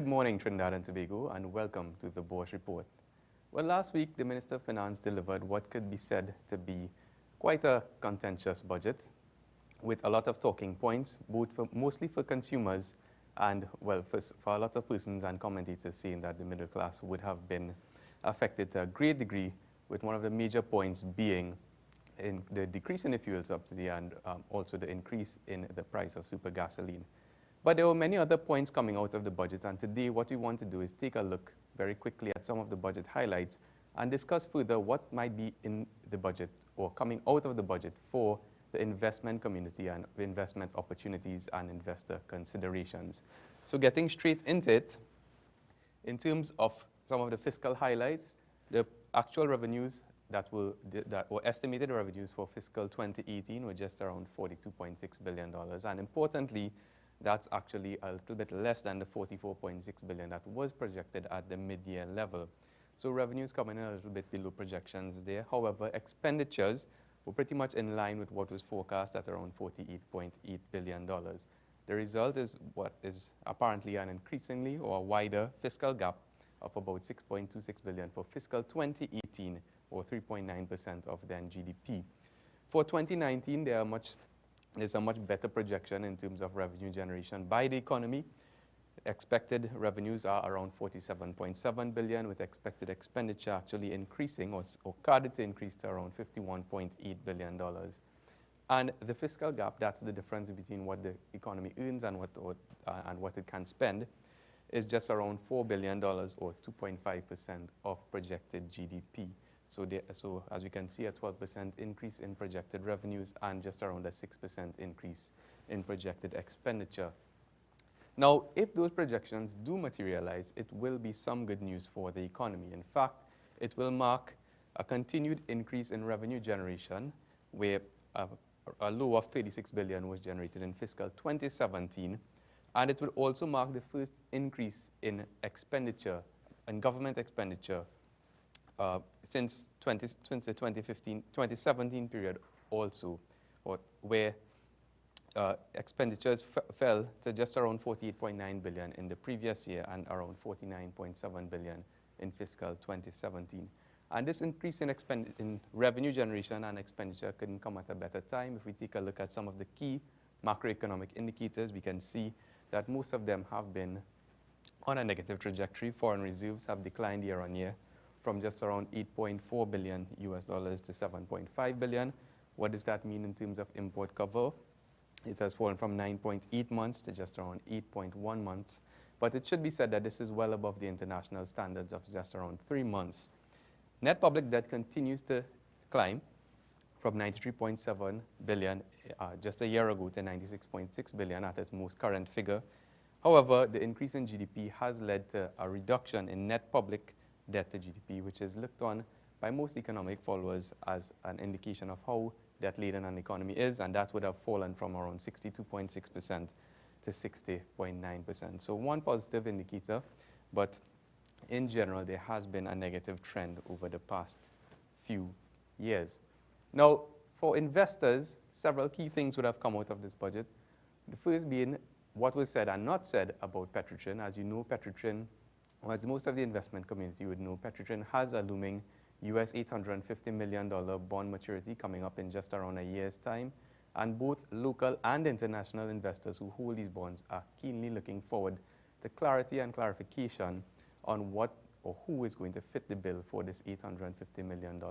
Good morning, Trinidad and Tobago, and welcome to the Bourse Report. Well, last week, the Minister of Finance delivered what could be said to be quite a contentious budget with a lot of talking points, mostly for consumers and, well, for a lot of persons and commentators saying that the middle class would have been affected to a great degree, with one of the major points being in the decrease in the fuel subsidy and also the increase in the price of super gasoline. But there were many other points coming out of the budget, and today what we want to do is take a look very quickly at some of the budget highlights and discuss further what might be in the budget or coming out of the budget for the investment community and investment opportunities and investor considerations. So getting straight into it, in terms of some of the fiscal highlights, the actual revenues that were estimated revenues for fiscal 2018 were just around $42.6 billion. And importantly, that's actually a little bit less than the $44.6 billion that was projected at the mid-year level. So revenues coming in a little bit below projections there. However, expenditures were pretty much in line with what was forecast at around $48.8 billion. The result is what is apparently an increasingly or wider fiscal gap of about $6.26 billion for fiscal 2018, or 3.9% of then GDP. For 2019, there's a much better projection in terms of revenue generation by the economy. Expected revenues are around $47.7 billion, with expected expenditure actually increasing or carded to increase to around $51.8 billion. And the fiscal gap, that's the difference between what the economy earns and what it can spend, is just around $4 billion or 2.5% of projected GDP. So as we can see, a 12% increase in projected revenues and just around a 6% increase in projected expenditure. Now, if those projections do materialize, it will be some good news for the economy. In fact, it will mark a continued increase in revenue generation, where a low of $36 billion was generated in fiscal 2017, and it will also mark the first increase in expenditure, in government expenditure, since the 2017 period also, where expenditures fell to just around $48.9 billion in the previous year and around $49.7 billion in fiscal 2017. And this increase in revenue generation and expenditure couldn't come at a better time. If we take a look at some of the key macroeconomic indicators, we can see that most of them have been on a negative trajectory. Foreign reserves have declined year on year from just around $8.4 billion US dollars to $7.5 billion. What does that mean in terms of import cover? It has fallen from 9.8 months to just around 8.1 months. But it should be said that this is well above the international standards of just around 3 months. Net public debt continues to climb from $93.7 billion just a year ago to $96.6 billion at its most current figure. However, the increase in GDP has led to a reduction in net public debt to GDP, which is looked on by most economic followers as an indication of how debt-laden an economy is, and that would have fallen from around 62.6% to 60.9%. So one positive indicator, but in general, there has been a negative trend over the past few years. Now, for investors, several key things would have come out of this budget. The first being what was said and not said about Petrotrin. As you know, Petrotrin, or as most of the investment community would know, Petrotrin has a looming US $850 million bond maturity coming up in just around a year's time. And both local and international investors who hold these bonds are keenly looking forward to clarity and clarification on what or who is going to fit the bill for this $850 million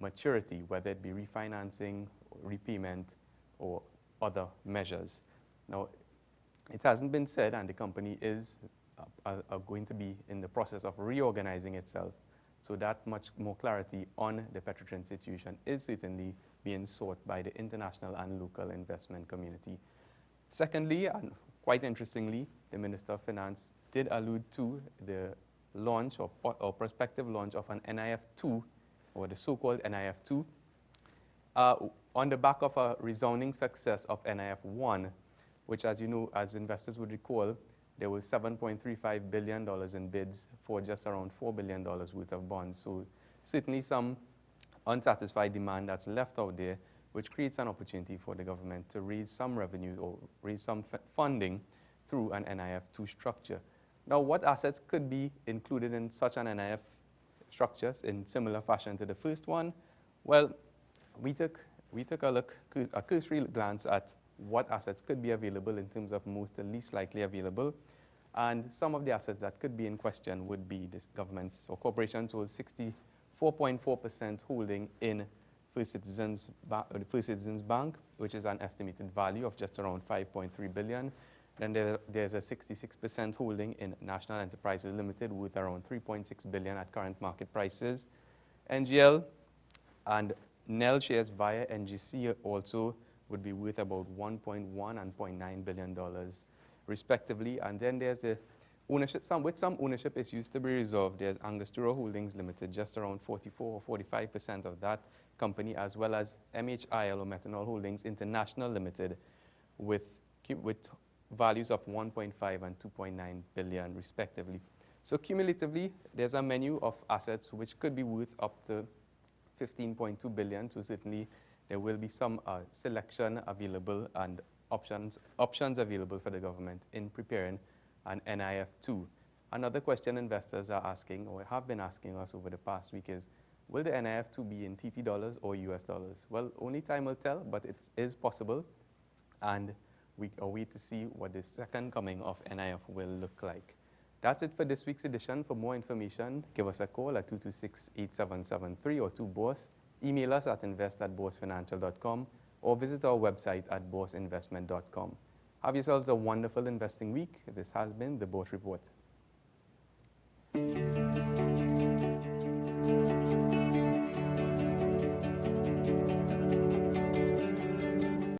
maturity, whether it be refinancing, repayment, or other measures. Now, it hasn't been said, and the company is going to be in the process of reorganizing itself. So that much more clarity on the Petrotrin situation is certainly being sought by the international and local investment community. Secondly, and quite interestingly, the Minister of Finance did allude to the launch or prospective launch of an NIF2, or the so-called NIF2, on the back of a resounding success of NIF1, which, as you know, as investors would recall, there was $7.35 billion in bids for just around $4 billion worth of bonds. So certainly some unsatisfied demand that's left out there, which creates an opportunity for the government to raise some revenue or raise some funding through an NIF2 structure. Now, what assets could be included in such an NIF structures in similar fashion to the first one? Well, we took a cursory glance at what assets could be available in terms of most to least likely available. And some of the assets that could be in question would be this governments or corporations hold 64.4% holding in First Citizens Bank, which is an estimated value of just around 5.3 billion. Then there's a 66% holding in National Enterprises Limited with around 3.6 billion at current market prices. NGL and NEL shares via NGC also would be worth about 1.1 and $0.9 billion respectively. And then there's the ownership, with some ownership issues to be resolved. There's Angostura Holdings Limited, just around 44 or 45% of that company, as well as MHIL or Methanol Holdings International Limited with values of 1.5 and 2.9 billion respectively. So cumulatively, there's a menu of assets which could be worth up to 15.2 billion. So certainly there will be some selection available and options available for the government in preparing an NIF2. Another question investors are asking or have been asking us over the past week is, will the NIF2 be in TT dollars or US dollars? Well, only time will tell, but it is possible. And we are waiting to see what the second coming of NIF will look like. That's it for this week's edition. For more information, give us a call at 226-8773 or to Bourse. Email us at invest@boursefinancial.com or visit our website at bourseinvestment.com. Have yourselves a wonderful investing week. This has been the Bourse Report.